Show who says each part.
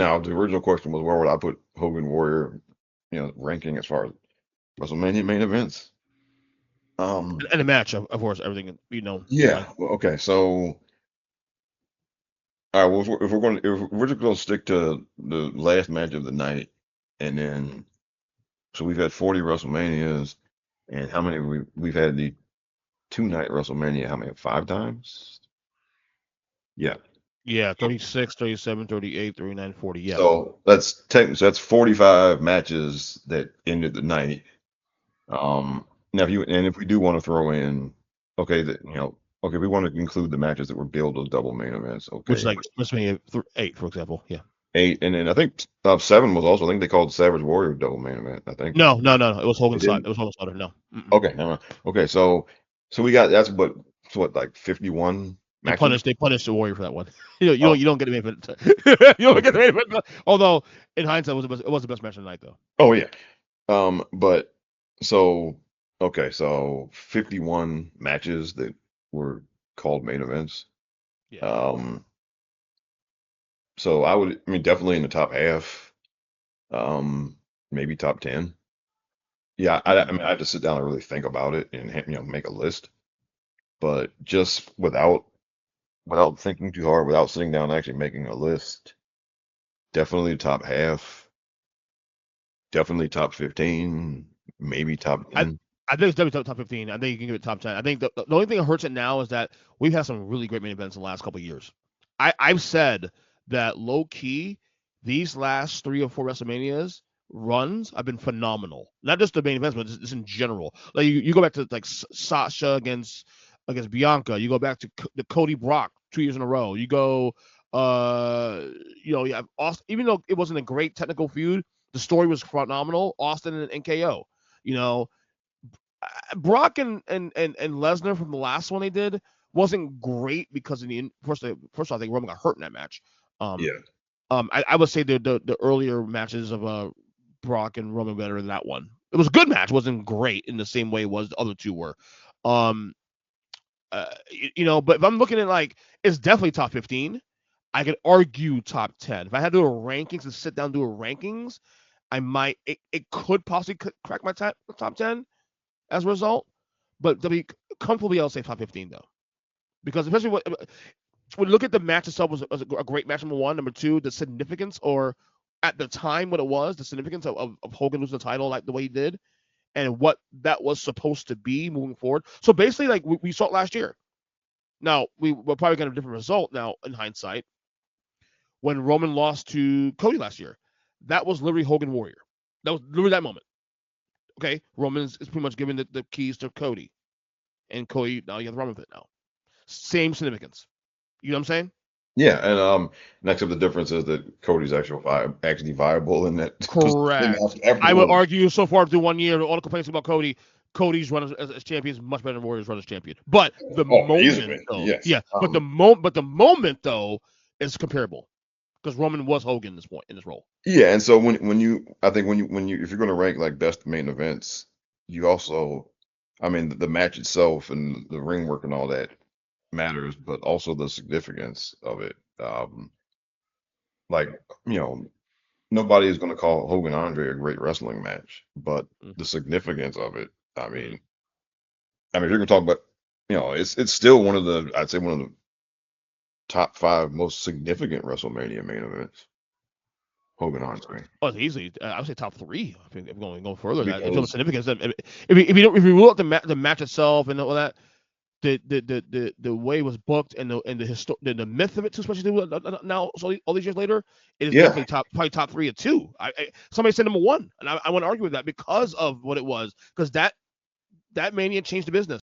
Speaker 1: Now, the original question was where would I put Hogan Warrior, ranking as far as WrestleMania main events? Um,
Speaker 2: And a match, of course, everything
Speaker 1: yeah.
Speaker 2: combined.
Speaker 1: Well, okay. So, all right. Well, if we're just going to stick to the last match of the night, and then so we've had 40 WrestleManias, and how many we've had the two-night WrestleMania? How many? Five times? Yeah.
Speaker 2: Yeah, 36, 37, 38, 39, 40. Yeah.
Speaker 1: So that's 45 matches that ended the night. Now if we do want to throw in, okay, okay, we want to include the matches that were billed as double main events.
Speaker 2: Which is
Speaker 1: Okay,
Speaker 2: like WrestleMania 8, for example. Yeah.
Speaker 1: eight, and then I think seven was also. I think they called Savage Warrior double main event. I think
Speaker 2: No, no, no, no. It was
Speaker 1: they
Speaker 2: Hogan's side.
Speaker 1: didn't.
Speaker 2: It was Hogan's Slaughter. No. Mm-mm.
Speaker 1: Okay, never mind. Okay, so we got that's what like 51 matches.
Speaker 2: They punished the Warrior for that one.
Speaker 1: Oh,
Speaker 2: You don't get the main event. You don't get the
Speaker 1: okay.
Speaker 2: main event. Although in hindsight, it was the best match of the night, though.
Speaker 1: Oh yeah. But so okay, so 51 matches that were called main events.
Speaker 2: Yeah.
Speaker 1: Um, so I mean, definitely in the top half, maybe top 10. Yeah, I mean, I had to sit down and really think about it and make a list. But just without thinking too hard, without sitting down and actually making a list, definitely top half, definitely top 15, maybe top
Speaker 2: I
Speaker 1: 10.
Speaker 2: I think it's definitely top 15. I think you can give it top 10. I think the only thing that hurts it now is that we've had some really great main events in the last couple of years. I've said that low key, these last 3 or 4 WrestleManias runs have been phenomenal. Not just the main events, but just in general. Like you go back to like Sasha against Bianca. You go back to the Cody Brock 2 years in a row. You go, you have Austin. Even though it wasn't a great technical feud, the story was phenomenal. Austin and KO. You know, Brock and Lesnar from the last one they did wasn't great because first I think Roman got hurt in that match. Um,
Speaker 1: Yeah.
Speaker 2: I would say the earlier matches of Brock and Roman better than that one. It was a good match, wasn't great in the same way was the other two were. Um, but if I'm looking at like it's definitely top 15. I could argue top 10. If I had to do a rankings and sit down and do a rankings, I might it could possibly crack my top 10 as a result. But to be comfortably, I'll say top 15 though, because especially when you look at the match itself was a great match. Number one, number two, the significance or at the time what it was, the significance of Hogan losing the title like the way he did, and what that was supposed to be moving forward. So basically, like we saw it last year. Now we're probably going to have a different result now in hindsight when Roman lost to Cody last year. That was literally Hogan Warrior. That was literally that moment. Okay, Roman is pretty much giving the keys to Cody, and Cody now you have the Roman fit now. Same significance. You know what I'm saying?
Speaker 1: Yeah, and next up the difference is that Cody's actually viable in that position
Speaker 2: Correct. I would
Speaker 1: afterwards.
Speaker 2: argue so far through 1 year, all the complaints about Cody's run as champion is much better than Warriors run as champion. But the
Speaker 1: Oh,
Speaker 2: moment
Speaker 1: easily,
Speaker 2: though,
Speaker 1: yes.
Speaker 2: yeah, but the moment though is comparable because Roman was Hogan in this point in this role.
Speaker 1: Yeah, and so I think when you if you're going to rank like best main events, you also, I mean, the match itself and the ring work and all that matters, but also the significance of it. Like, you know, nobody is going to call Hogan Andre a great wrestling match, but
Speaker 2: Mm-hmm.
Speaker 1: the significance of it,
Speaker 2: Mm-hmm.
Speaker 1: if you're going to talk about, it's still I'd say one of the top five most significant WrestleMania main events. Hogan Andre.
Speaker 2: Oh, it's easy. I would say top three. I think if going further, that in terms of
Speaker 1: Because
Speaker 2: significance, if you rule out the match itself and all that, the way it was booked and the myth of it too, especially now so all these years later, it is
Speaker 1: yeah,
Speaker 2: definitely probably top three or two. Somebody said number one, and I want to argue with that because of what it was, because that mania changed the business.